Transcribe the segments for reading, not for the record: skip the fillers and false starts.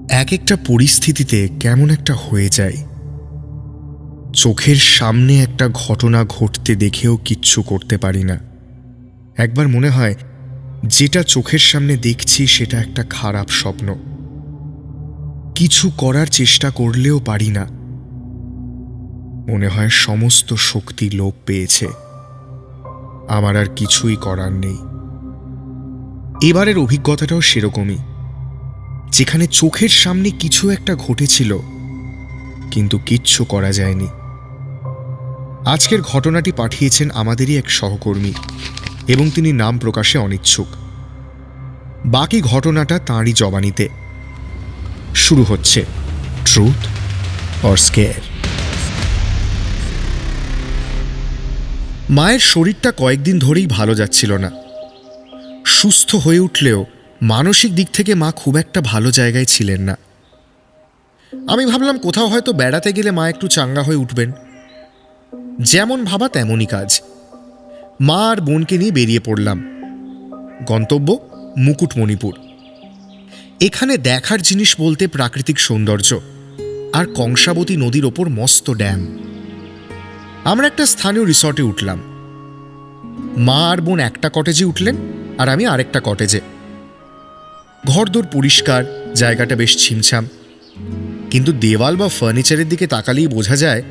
এক একটা পরিস্থিতিতে কেমন একটা হয়ে যায়, চোখের সামনে একটা ঘটনা ঘটতে দেখেও কিচ্ছু করতে পারি না। একবার মনে হয় যেটা চোখের সামনে দেখছি সেটা একটা খারাপ স্বপ্ন, কিছু করার চেষ্টা করলেও পারি না। মনে হয় সমস্ত শক্তি লোপ পেয়েছে, আমার আর কিছুই করার নেই। এবারের অভিজ্ঞতাটাও সেরকমই, যেখানে চোখের সামনে কিছু একটা ঘটেছিল কিন্তু কিচ্ছু করা যায়নি। আজকের ঘটনাটি পাঠিয়েছেন আমাদেরই এক সহকর্মী এবং তিনি নাম প্রকাশে অনিচ্ছুক। বাকি ঘটনাটা তাঁরই জবানিতে। শুরু হচ্ছে ট্রুথ অর স্কেয়ার। মায়ের শরীরটা কয়েকদিন ধরেই ভালো যাচ্ছিল না। সুস্থ হয়ে উঠলেও মানসিক দিক থেকে মা খুব একটা ভালো জায়গায় ছিলেন না। আমি ভাবলাম কোথাও হয়তো বেড়াতে গেলে মা একটু চাঙ্গা হয়ে উঠবেন। যেমন ভাবা তেমনই কাজ। মা আর বোনকে নিয়ে বেরিয়ে পড়লাম। গন্তব্য মুকুটমণিপুর। এখানে দেখার জিনিস বলতে প্রাকৃতিক সৌন্দর্য আর কংসাবতী নদীর ওপর মস্ত ড্যাম। আমরা একটা স্থানীয় রিসর্টে উঠলাম। মা আর বোন একটা কটেজে উঠলেন আর আমি আরেকটা কটেজে। ঘরদোর পরিষ্কার, জায়গাটা বেশ ছিমছাম, কিন্তু দেওয়াল বা ফার্নিচারের দিকে তাকালেই বোঝা যায়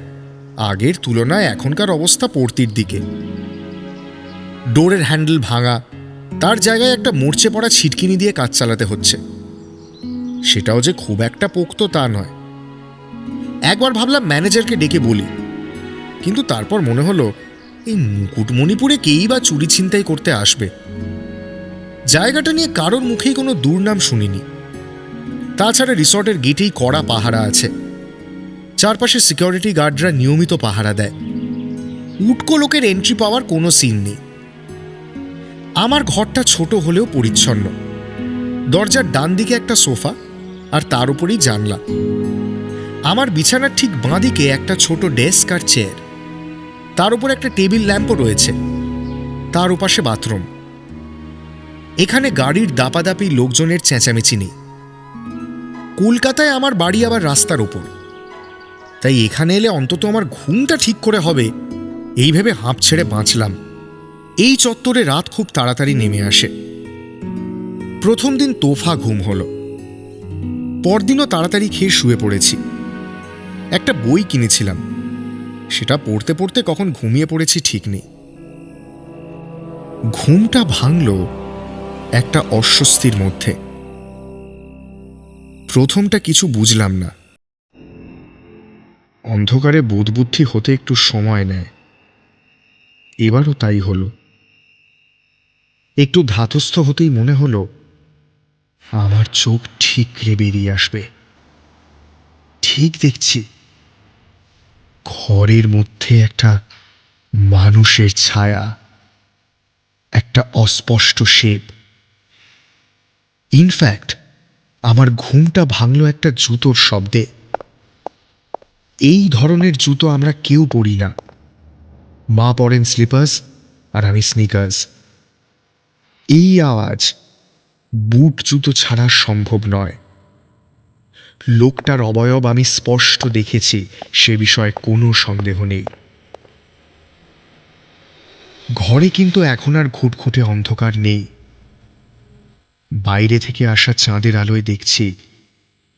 আগের তুলনায় এখনকার অবস্থা পড়তির দিকে। ডোরের হ্যান্ডেল ভাঙা, তার জায়গায় একটা মরচে পড়া ছিটকিনি দিয়ে কাজ চালাতে হচ্ছে। সেটাও যে খুব একটা পোক্ত তা নয়। একবার ভাবলাম ম্যানেজারকে ডেকে বলি, কিন্তু তারপর মনে হলো এই মুকুটমণিপুরে কেই বা চুরি ছিনতাই করতে আসবে। জায়গাটা নিয়ে কারোর মুখেই কোনো দুর্নাম শুনিনি। তাছাড়া রিসর্টের গেটেই কড়া পাহারা আছে। চারপাশে সিকিউরিটি গার্ডরা নিয়মিত পাহারা দেয়। উটকো লোকের এন্ট্রি পাওয়ার কোনো সিন নেই। আমার ঘরটা ছোট হলেও পরিচ্ছন্ন। দরজার ডান দিকে একটা সোফা আর তার উপরেই জানলা। আমার বিছানার ঠিক বাঁ দিকে একটা ছোট ডেস্ক আর চেয়ার, তার উপর একটা টেবিল ল্যাম্পও রয়েছে। তার ওপাশে বাথরুম। এখানে গাড়ির দাপাদাপি, লোকজনের চেঁচামেচি নেই। কলকাতায় আমার বাড়ি আবার রাস্তার ওপর, তাই এখানে এলে অন্তত আমার ঘুমটা ঠিক করে হবে এই ভেবে হাঁপ ছেড়ে বাঁচলাম। এই চত্বরে রাত খুব তাড়াতাড়ি নেমে আসে। প্রথম দিন তোফা ঘুম হলো। পরদিনও তাড়াতাড়ি খেয়ে শুয়ে পড়েছি। একটা বই কিনেছিলাম, সেটা পড়তে পড়তে কখন ঘুমিয়ে পড়েছি ঠিক নেই। ঘুমটা ভাঙল একটা অস্বস্তির মধ্যে। প্রথমটা কিছু বুঝলাম না। অন্ধকারে বোধবুদ্ধি হতে একটু সময় নেয়। এবারও তাই হলো। একটু ধাতস্থ হতেই মনে হলো আমার চোখ ঠিকরে বেরিয়ে আসবে। ঠিক দেখছি ঘরের মধ্যে একটা মানুষের ছায়া, একটা অস্পষ্ট শেপ। ইনফ্যাক্ট আমার ঘুমটা ভাঙল একটা জুতোর শব্দে। এই ধরনের জুতো আমরা কেউ পরি না। মা পরেন স্লিপার্স আর আমি স্নিকার্স। এই আওয়াজ বুট জুতো ছাড়া সম্ভব নয়। লোকটার অবয়ব আমি স্পষ্ট দেখেছি, সে বিষয়ে কোনো সন্দেহ নেই। ঘরে কিন্তু এখন আর ঘুটঘুটে অন্ধকার নেই। বাইরে থেকে আসা চাঁদের আলোয় দেখছি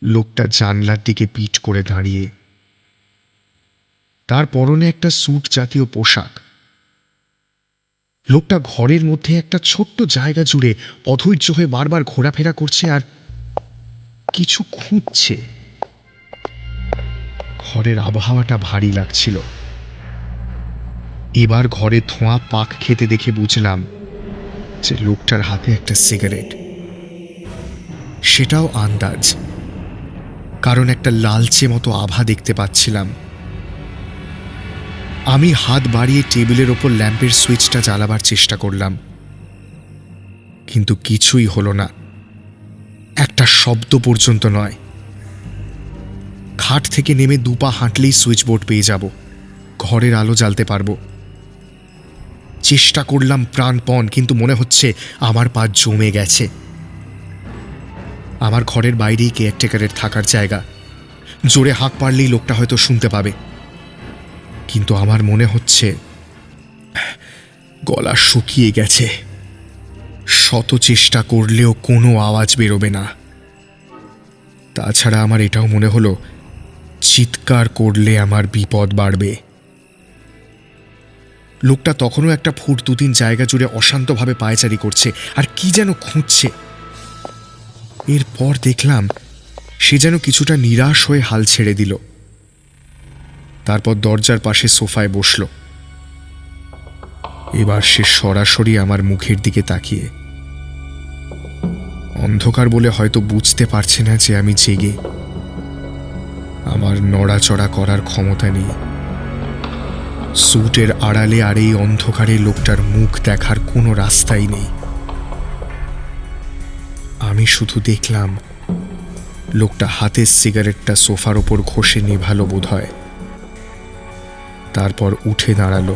লোকটা জানলার দিকে পিঠ করে দাঁড়িয়ে। তার পরনে একটা স্যুট জাতীয় পোশাক। লোকটা ঘরের মধ্যে একটা ছোট্ট জায়গা জুড়ে অধৈর্য হয়ে বারবার ঘোরাফেরা করছে আর কিছু খুঁজছে। ঘরের আবহাওয়াটা ভারী লাগছিল। এবার ঘরে ধোঁয়া পাক খেতে দেখে বুঝলাম যে লোকটার হাতে একটা সিগারেট। সেটাও আন্দাজ, কারণ একটা লালচে মতো আভা দেখতে পাচ্ছিলাম। আমি হাত বাড়িয়ে টেবিলের ওপর ল্যাম্পের সুইচটা জ্বালাবার চেষ্টা করলাম, কিন্তু কিছুই হলো না। একটা শব্দ পর্যন্ত নয়। খাট থেকে নেমে দুপা হাঁটলেই সুইচ বোর্ড পেয়ে যাব, ঘরের আলো জ্বালতে পারবো। চেষ্টা করলাম প্রাণপণ, কিন্তু মনে হচ্ছে আমার পা জমে গেছে। আমার ঘরের বাইরেই কেয়ারটেকারের থাকার জায়গা। জোরে হাঁক পারলেই লোকটা হয়তো শুনতে পাবে, কিন্তু আমার মনে হচ্ছে গলা শুকিয়ে গেছে। শত চেষ্টা করলেও কোনো আওয়াজ বেরোবে না। তাছাড়া আমার এটাও মনে হলো চিৎকার করলে আমার বিপদ বাড়বে। লোকটা তখনও একটা ফুট 2-3 জায়গা জুড়ে অশান্তভাবে পায়চারি করছে আর কি যেন খুঁজছে। এরপর দেখলাম সে যেন কিছুটা নিরাশ হয়ে হাল ছেড়ে দিল। তারপর দরজার পাশে সোফায় বসল। এবার সে সরাসরি আমার মুখের দিকে তাকিয়ে। অন্ধকার বলে হয়তো বুঝতে পারছে না যে আমি জেগে। আমার নড়াচড়া করার ক্ষমতা নেই। স্যুটের আড়ালে আর এই অন্ধকারে লোকটার মুখ দেখার কোনো রাস্তাই নেই। আমি শুধু দেখলাম লোকটা হাতের সিগারেটটা সোফার ওপর ঘষে নেভালো বোধহয়। তারপর উঠে দাঁড়ালো।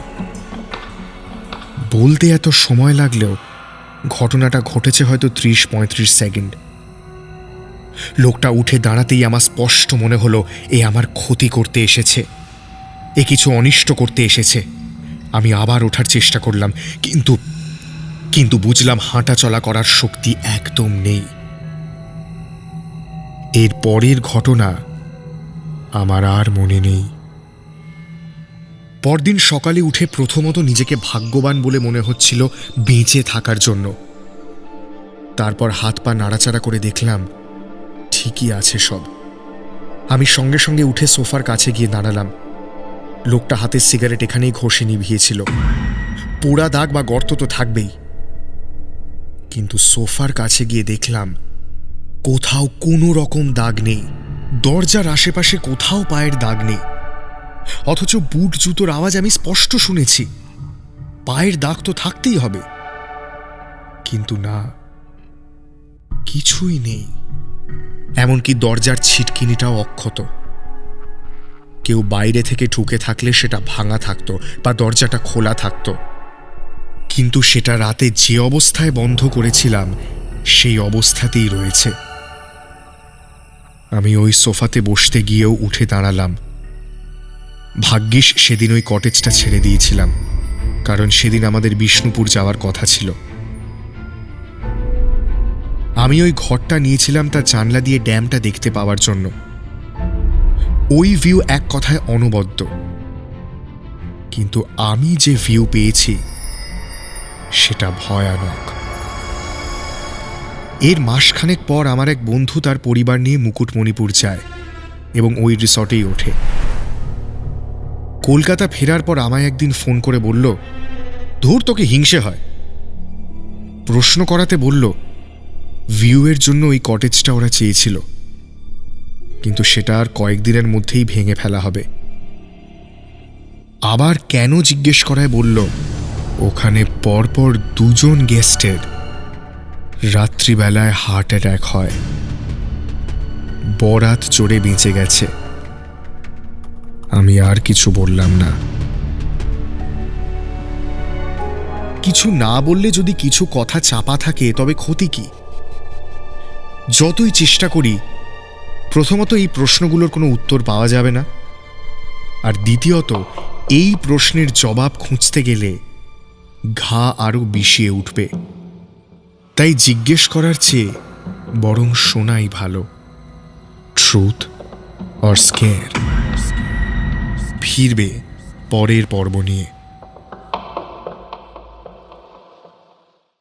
বলতে এত সময় লাগলেও ঘটনাটা ঘটেছে হয়তো 30-35 সেকেন্ড। লোকটা উঠে দাঁড়াতেই আমার স্পষ্ট মনে হলো এ আমার ক্ষতি করতে এসেছে, এ কিছু অনিষ্ট করতে এসেছে। আমি আবার ওঠার চেষ্টা করলাম, কিন্তু বুঝলাম হাঁটা চলা করার শক্তি একদম নেই। এর পরের ঘটনা আমার আর মনে নেই। পরদিন সকালে উঠে প্রথমত নিজেকে ভাগ্যবান বলে মনে হচ্ছিল বেঁচে থাকার জন্য। তারপর হাত পা নাড়াচাড়া করে দেখলাম ঠিকই আছে সব। আমি সঙ্গে সঙ্গে উঠে সোফার কাছে গিয়ে দাঁড়ালাম। লোকটা হাতের সিগারেট এখানেই ঘষে নিভিয়েছিল। পোড়া দাগ বা গর্ত তো থাকবেই, কিন্তু সোফার কাছে গিয়ে দেখলাম কোথাও কোনো রকম দাগ নেই। দরজার আশেপাশে কোথাও পায়ের দাগ নেই, অথচ বুট জুতোর আওয়াজ আমি স্পষ্ট শুনেছি। পায়ের দাগ তো থাকতেই হবে, কিন্তু না, কিছুই নেই। এমনকি দরজার ছিটকিনিটাও অক্ষত। কেউ বাইরে থেকে ঢুকে থাকলে সেটা ভাঙা থাকতো বা দরজাটা খোলা থাকতো, কিন্তু সেটা রাতে যে অবস্থায় বন্ধ করেছিলাম সেই অবস্থাতেই রয়েছে। আমি ওই সোফাতে বসতে গিয়েও উঠে দাঁড়ালাম। ভাগ্যিস সেদিন ওই কটেজটা ছেড়ে দিয়েছিলাম, কারণ সেদিন আমাদের বিষ্ণুপুর যাওয়ার কথা ছিল। আমি ওই ঘরটা নিয়েছিলাম তার জানলা দিয়ে ড্যামটা দেখতে পাওয়ার জন্য। ওই ভিউ এক কথায় অনবদ্য, কিন্তু আমি যে ভিউ পেয়েছি সেটা ভয়ানক। এর মাসখানেক পর আমার এক বন্ধু তার পরিবার নিয়ে মুকুটমণিপুর যায় এবং ওই রিসর্টেই ওঠে। কলকাতা ফেরার পর আমায় একদিন ফোন করে বলল, ধুর তোকে হিংসে হয়। প্রশ্ন করাতে বলল ভিউয়ের জন্য ওই কটেজটা ওরা চেয়েছিল, কিন্তু সেটা আর কয়েকদিনের মধ্যেই ভেঙে ফেলা হবে। আবার কেন জিজ্ঞেস করায় বলল ওখানে পরপর 2 জন গেস্টের রাত্রিবেলায় হার্ট অ্যাটাক হয়। বরাত চড়ে বেঁচে গেছে। আমি আর কিছু বললাম না। কিছু না বললে যদি কিছু কথা চাপা থাকে তবে ক্ষতি কি? যতই চেষ্টা করি, প্রথমত এই প্রশ্নগুলোর কোনো উত্তর পাওয়া যাবে না, আর দ্বিতীয়ত এই প্রশ্নের জবাব খুঁজতে গেলে ঘা আরো বিষিয়ে উঠবে। তাই জিজ্ঞেস করার চেয়ে বরং শোনাই ভালো। Truth or scare. ফিরবে পরের পর্ব নিয়ে।